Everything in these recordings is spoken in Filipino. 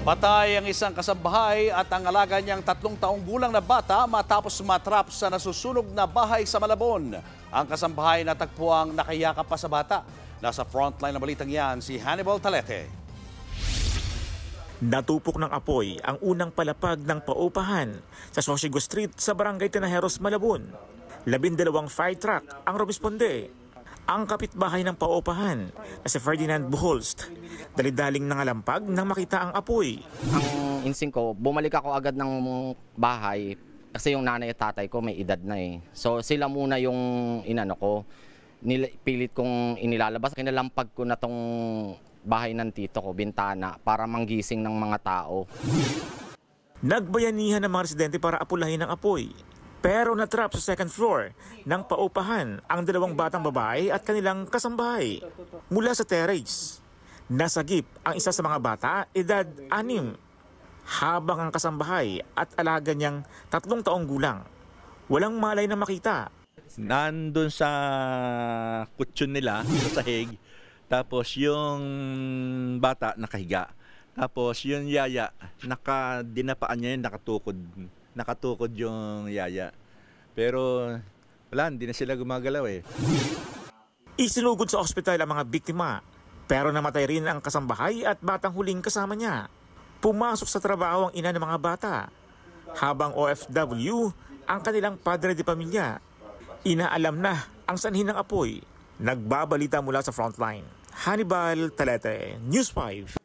Patay ang isang kasambahay at ang alaga niyang 3 taong gulang na bata matapos matrap sa nasusunog na bahay sa Malabon. Ang kasambahay natagpuang nakayakap pa sa bata. Nasa frontline ng balitang yan si Hannibal Talete. Natupok ng apoy ang unang palapag ng paupahan sa Sosigo Street sa Barangay Tinajeros, Malabon. 12 fire truck ang rumisponde. Ang kapitbahay ng paupahan na si Ferdinand Buholst, dalidaling nangalampag nang makita ang apoy. Ang instinct ko, bumalik ako agad ng bahay kasi yung nanay at tatay ko may edad na eh. So sila muna yung inano ko, pilit kong inilalabas. Kinalampag ko na tong bahay ng tito ko, bintana, para manggising ng mga tao. Nagbayanihan ng mga residente para apulahin ang apoy. Pero natrap sa second floor ng paupahan ang 2 batang babae at kanilang kasambahay. Mula sa terrace, nasagip ang isa sa mga bata, edad 6, habang ang kasambahay at alaga niyang 3 taong gulang. Walang malay na makita. Nandun sa kutsyon nila, sa sahig, tapos yung bata nakahiga. Tapos yung yaya, dinapaan niya yun, nakatukod yung yaya. Pero wala, hindi na sila gumagalaw eh. Isinugod sa ospital ang mga biktima, pero namatay rin ang kasambahay at batang huling kasama niya. Pumasok sa trabaho ang ina ng mga bata, habang OFW ang kanilang padre de pamilya. Inaalam na ang sanhin ng apoy. Nagbabalita mula sa frontline. Hannibal Talete, News 5.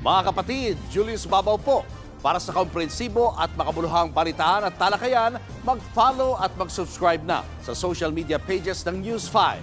Mga kapatid, Julius Babaw po. Para sa komprehensibo at makabuluhang balitaan at talakayan, mag-follow at mag-subscribe na sa social media pages ng News 5.